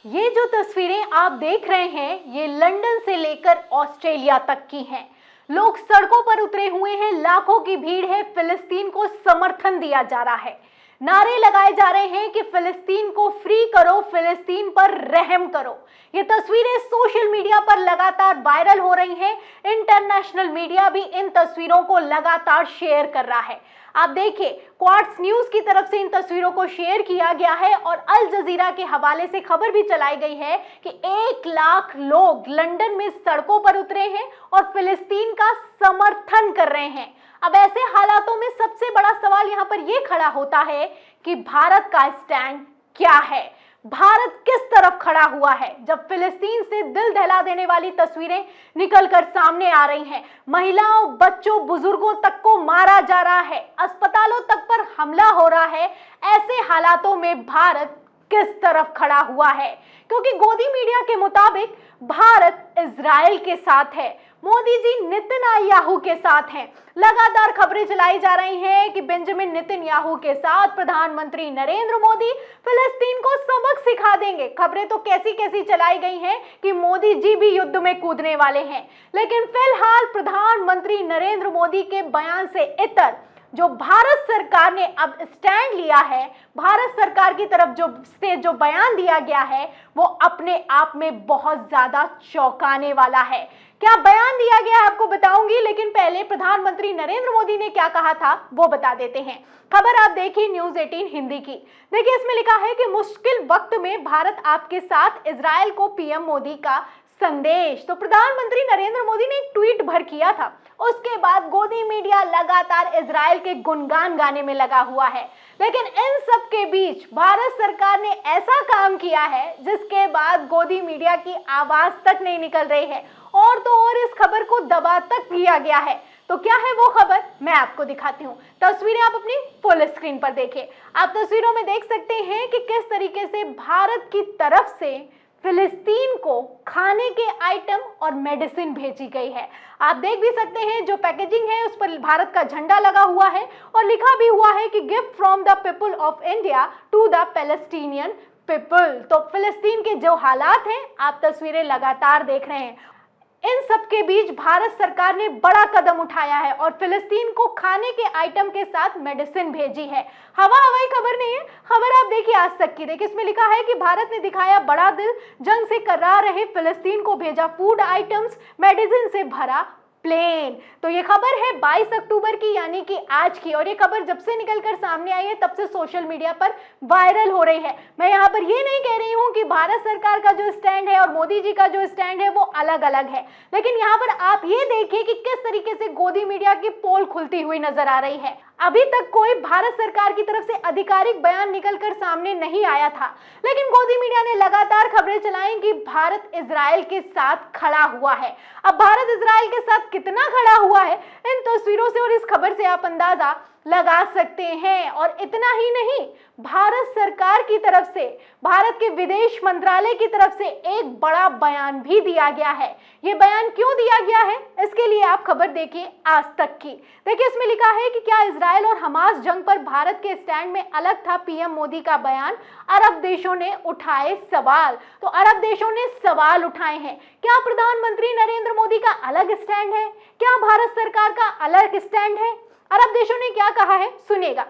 ये जो तस्वीरें आप देख रहे हैं ये लंदन से लेकर ऑस्ट्रेलिया तक की हैं। लोग सड़कों पर उतरे हुए हैं, लाखों की भीड़ है, फिलिस्तीन को समर्थन दिया जा रहा है। नारे लगाए जा रहे हैं कि फिलिस्तीन को फ्री करो, फिलिस्तीन पर रहम करो। ये तस्वीरें सोशल मीडिया पर लगातार वायरल हो रही हैं। इंटरनेशनल मीडिया भी इन तस्वीरों को लगातार शेयर कर रहा है। आप देखिए, क्वार्ट्ज न्यूज की तरफ से इन तस्वीरों को शेयर किया गया है और अल जजीरा के हवाले से खबर भी चलाई गई है कि 1 लाख लोग लंदन में सड़कों पर उतरे हैं और फिलिस्तीन का समर्थन कर रहे हैं। अब ऐसे हालातों में सबसे बड़ा सवाल यहाँ पर यह खड़ा होता है कि भारत का स्टैंड क्या है, भारत किस तरफ खड़ा हुआ है। जब फिलिस्तीन से दिल दहला देने वाली तस्वीरें निकलकर सामने आ रही हैं, महिलाओं, बच्चों, बुजुर्गों तक को मारा जा रहा है, अस्पतालों तक पर हमला हो रहा है, ऐसे हालातों में भारत किस तरफ खड़ा हुआ है? क्योंकि गोदी मीडिया के मुताबिक भारत इजराइल के साथ है, मोदी जी नेतन्याहू के साथ हैं। लगातार खबरें चलाई जा रही हैं कि बेंजामिन नेतन्याहू के साथ प्रधानमंत्री नरेंद्र मोदी फिलिस्तीन को सबक सिखा देंगे। खबरें तो कैसी कैसी चलाई गई हैं कि मोदी जी भी युद्ध में कूदने वाले हैं। लेकिन फिलहाल प्रधानमंत्री नरेंद्र मोदी के बयान से इतर जो भारत सरकार ने अब स्टैंड लिया है, भारत सरकार की तरफ जो बयान दिया गया है, वो अपने आप में बहुत ज्यादा चौंकाने वाला है। क्या बयान दिया गया है आपको बताऊंगी, लेकिन पहले प्रधानमंत्री नरेंद्र मोदी ने क्या कहा था वो बता देते हैं। खबर आप देखिए न्यूज़ 18 हिंदी की। देखिए, इसमें लिखा है कि मुश्किल वक्त में भारत आपके साथ, इजराइल को पीएम मोदी का संदेश। तो प्रधानमंत्री नरेंद्र मोदी ने एक ट्वीट भर किया था। उसके बाद गोदी मीडिया लगातार इजराइल के गुणगान गाने में लगा हुआ है। लेकिन इन सब के बीच भारत सरकार ने ऐसा काम किया है जिसके बाद गोदी मीडिया की आवाज तक नहीं निकल रही है और तो और इस खबर को दबा तक किया गया है। तो क्या है वो खबर, मैं आपको दिखाती हूँ। तस्वीरें आप अपनी फुल स्क्रीन पर देखिए। आप तस्वीरों में देख सकते हैं कि किस तरीके से भारत की तरफ से फिलिस्तीन को खाने के आइटम और मेडिसिन भेजी गई है। आप देख भी सकते हैं जो पैकेजिंग है उस पर भारत का झंडा लगा हुआ है और लिखा भी हुआ है कि gift from the people of India to the Palestinian people. तो फिलिस्तीन के जो हालात हैं आप तस्वीरें लगातार देख रहे हैं। इन सब के बीच भारत सरकार ने बड़ा कदम उठाया है और फिलिस्तीन को खाने के आइटम के साथ मेडिसिन भेजी है। हवाई खबर नहीं है, खबर आप देखिए आज तक की। देखिए, इसमें लिखा है कि भारत ने दिखाया बड़ा दिल, जंग से करार रहे फिलिस्तीन को भेजा फूड आइटम्स, मेडिसिन से भरा प्लेन। तो ये खबर है 22 अक्टूबर की, यानी कि आज की। और ये खबर जब से निकलकर सामने आई है तब से सोशल मीडिया पर वायरल हो रही है। मैं यहाँ पर ये नहीं कह रही हूँ कि भारत सरकार का जो स्टैंड है और मोदी जी का जो स्टैंड है वो अलग अलग है, लेकिन यहाँ पर आप ये देखिए कि किस तरीके से गोदी मीडिया की पोल खुलती हुई नजर आ रही है। अभी तक कोई भारत सरकार की तरफ से आधिकारिक बयान निकलकर सामने नहीं आया था, लेकिन गोदी मीडिया ने लगातार खबरें चलाई कि भारत इजराइल के साथ खड़ा हुआ है। अब भारत इजराइल के साथ कितना खड़ा हुआ है इन तस्वीरों से और इस खबर से आप अंदाजा लगा सकते हैं। और इतना ही नहीं, भारत सरकार की तरफ से, भारत के विदेश मंत्रालय की तरफ से एक बड़ा बयान भी दिया गया है। यह बयान क्यों दिया गया है, इसके लिए आप खबर देखिए आज तक की। देखिए, इसमें लिखा है कि क्या इजराइल और हमास जंग पर भारत के स्टैंड में अलग था पीएम मोदी का बयान, अरब देशों ने उठाए सवाल। तो अरब देशों ने सवाल उठाए हैं, क्या प्रधानमंत्री नरेंद्र मोदी का अलग स्टैंड है, क्या भारत सरकार का अलग स्टैंड है? अरब देशों ने क्या कहा है सुनिएगा।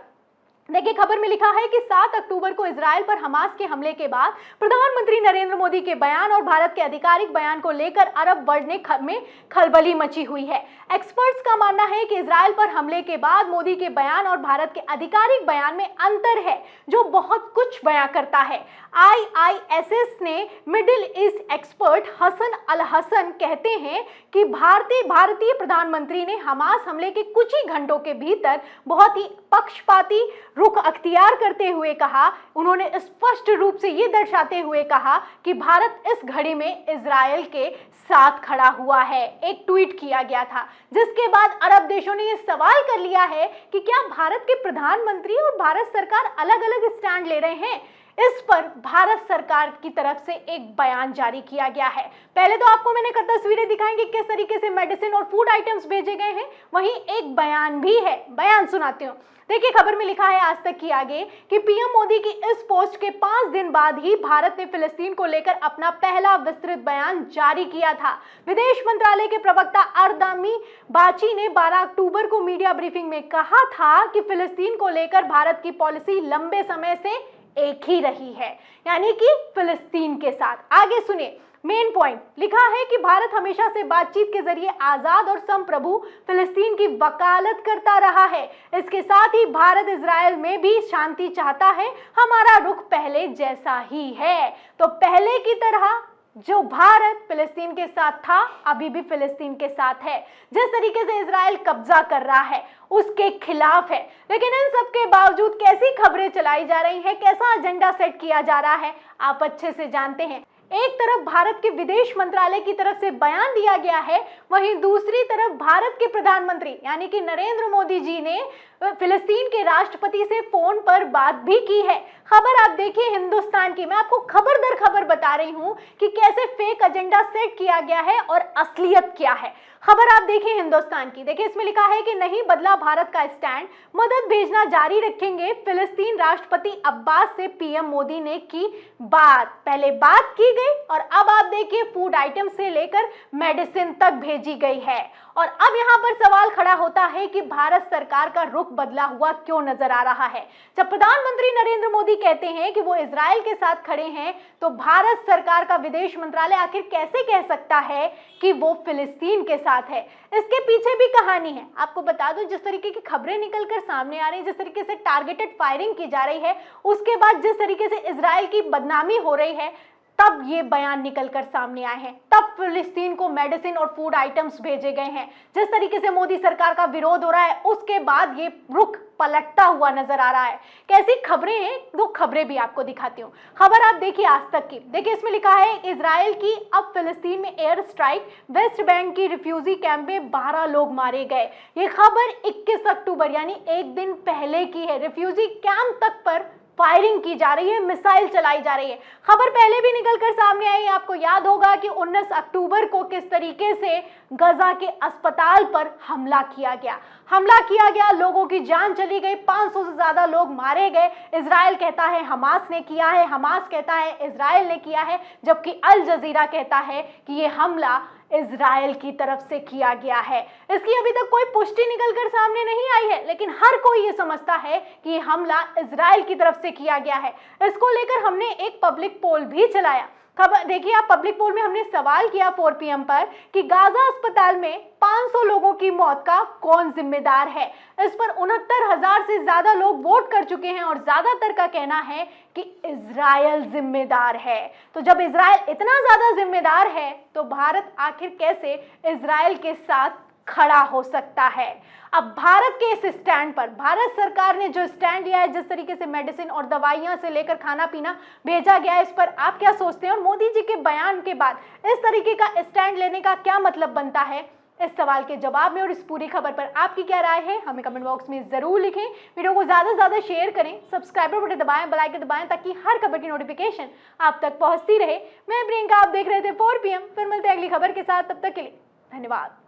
देखिए, खबर में लिखा है कि 7 अक्टूबर को इजराइल पर हमास के हमले के बाद प्रधानमंत्री नरेंद्र मोदी के बयान और भारत के आधिकारिक बयान को लेकर अरब वर्ल्ड में खलबली मची हुई है। एक्सपर्ट्स का मानना है कि इजराइल पर हमले के बाद मोदी के बयान और भारत के आधिकारिक बयान में अंतर है जो बहुत कुछ बयां करता है। IISS ने मिडिल ईस्ट एक्सपर्ट हसन अल हसन कहते हैं कि भारतीय प्रधानमंत्री ने हमास हमले के कुछ ही घंटों के भीतर बहुत ही पक्षपाती रुख अख्तियार करते हुए कहा, उन्होंने स्पष्ट रूप से ये दर्शाते हुए कहा कि भारत इस घड़ी में इजराइल के साथ खड़ा हुआ है। एक ट्वीट किया गया था जिसके बाद अरब देशों ने ये सवाल कर लिया है कि क्या भारत के प्रधानमंत्री और भारत सरकार अलग अलग स्टैंड ले रहे हैं। इस पर भारत सरकार की तरफ से एक बयान जारी किया गया है। पहले तो आपको मैंने तस्वीरें दिखाएंगे किस तरीके से मेडिसिन और फूड आइटम्स भेजे गए हैं, वहीं एक बयान भी है, बयान सुनाती हूँ। देखिए, खबर में लिखा है आज तक की आगे कि पीएम मोदी की इस पोस्ट के 5 दिन बाद ही भारत ने फिलिस्तीन को लेकर अपना पहला विस्तृत बयान जारी किया था। विदेश मंत्रालय के प्रवक्ता अरदामी बाची ने 12 अक्टूबर को मीडिया ब्रीफिंग में कहा था कि फिलिस्तीन को लेकर भारत की पॉलिसी लंबे समय से एक ही रही है, यानी कि फिलिस्तीन के साथ। आगे सुनिए, मेन पॉइंट लिखा है कि भारत हमेशा से बातचीत के जरिए आजाद और संप्रभु फिलिस्तीन की वकालत करता रहा है। इसके साथ ही भारत इजराइल में भी शांति चाहता है। हमारा रुख पहले जैसा ही है। तो पहले की तरह जो भारत फिलिस्तीन के साथ था, अभी भी फिलिस्तीन के साथ है। जिस तरीके से इजराइल कब्जा कर रहा है उसके खिलाफ है। लेकिन इन सब के बावजूद कैसी खबरें चलाई जा रही हैं, कैसा एजेंडा सेट किया जा रहा है, आप अच्छे से जानते हैं। एक तरफ भारत के विदेश मंत्रालय की तरफ से बयान दिया गया है, वहीं दूसरी तरफ भारत के प्रधानमंत्री यानी कि नरेंद्र मोदी जी ने फिलिस्तीन के राष्ट्रपति से फोन पर बात भी की है। खबर आप देखिए हिंदुस्तान की, मैं आपको खबर दर खबर बता रही हूं कि कैसे फेक एजेंडा सेट किया गया है और असलियत क्या है। खबर आप देखिए हिंदुस्तान की, देखिए इसमें लिखा है कि नहीं बदला भारत का स्टैंड, मदद भेजना जारी रखेंगे। फिलिस्तीन राष्ट्रपति अब्बास से पीएम मोदी ने की बात। पहले बात की गई और अब आप देखिए फूड आइटम से लेकर मेडिसिन तक भेजी गई है। और अब यहाँ पर सवाल खड़ा होता है कि भारत सरकार का रुख बदला हुआ क्यों नजर आ रहा है। जब प्रधानमंत्री नरेंद्र मोदी कहते हैं कि वो इजराइल के साथ खड़े हैं, तो भारत सरकार का विदेश मंत्रालय आखिर कैसे कह सकता है कि वो फिलिस्तीन के साथ है। इसके पीछे भी कहानी है। आपको बता दूं, जिस तरीके की खबरें निकलकर सामने आ रही है, जिस तरीके से टारगेटेड फायरिंग की जा रही है, उसके बाद जिस तरीके से इजराइल की बदनामी हो रही है, तब ये बयान निकलकर सामने आए हैं। तब फिलिस्तीन को मेडिसिन और फूड आइटम्स भेजे गए हैं। जिस तरीके से मोदी सरकार का विरोध हो रहा है, उसके बाद ये रुख पलटता हुआ नजर आ रहा है। कैसी खबरें हैं, दो खबरें भी आपको दिखाती हूँ। खबर आप देखिए आज तक की, देखिए इसमें लिखा है इजराइल की अब फिलिस्तीन में एयर स्ट्राइक, वेस्ट बैंक की रिफ्यूजी कैंप में 12 लोग मारे गए। ये खबर 21 अक्टूबर यानी एक दिन पहले की है। रिफ्यूजी कैंप तक पर फायरिंग की जा रही है, मिसाइल चलाई जा रही है। खबर पहले भी निकलकर सामने आई। आपको याद होगा कि 19 अक्टूबर को किस तरीके से गजा के अस्पताल पर हमला किया गया, लोगों की जान चली गई, 500 से ज्यादा लोग मारे गए। इजराइल कहता है हमास ने किया है, हमास कहता है इजराइल ने किया है, जबकि अल जजीरा कहता है कि ये हमला इजराइल की तरफ से किया गया है। इसकी अभी तक कोई पुष्टि निकलकर सामने नहीं आई है, लेकिन हर कोई ये समझता है कि ये हमला इजराइल की तरफ से किया गया है। इसको लेकर हमने एक पब्लिक पोल भी चलाया। खबर देखिए आप, पब्लिक पोल में हमने सवाल किया 4 PM पर कि गाजा अस्पताल में 500 लोगों की मौत का कौन जिम्मेदार है। इस पर 69,000 से ज्यादा लोग वोट कर चुके हैं और ज्यादातर का कहना है कि इजराइल जिम्मेदार है। तो जब इजराइल इतना ज्यादा जिम्मेदार है, तो भारत आखिर कैसे इजराइल के साथ खड़ा हो सकता है। अब भारत के इस स्टैंड पर, भारत सरकार ने जो स्टैंड लिया है, जिस तरीके से मेडिसिन और दवाइयां से लेकर खाना पीना भेजा गया है, इस पर आप क्या सोचते हैं? और मोदी जी के बयान के बाद इस तरीके का स्टैंड लेने का क्या मतलब बनता है? इस सवाल के जवाब में और इस पूरी खबर पर आपकी क्या राय है, हमें कमेंट बॉक्स में जरूर लिखें। वीडियो को ज्यादा से ज्यादा शेयर करें, सब्सक्राइबर बटन दबाएं, बेल आइकन दबाएं, ताकि हर खबर की नोटिफिकेशन आप तक पहुंचती रहे। मैं प्रियंका, आप देख रहे थे 4 PM। फिर मिलते हैं अगली खबर के साथ, तब तक के लिए धन्यवाद।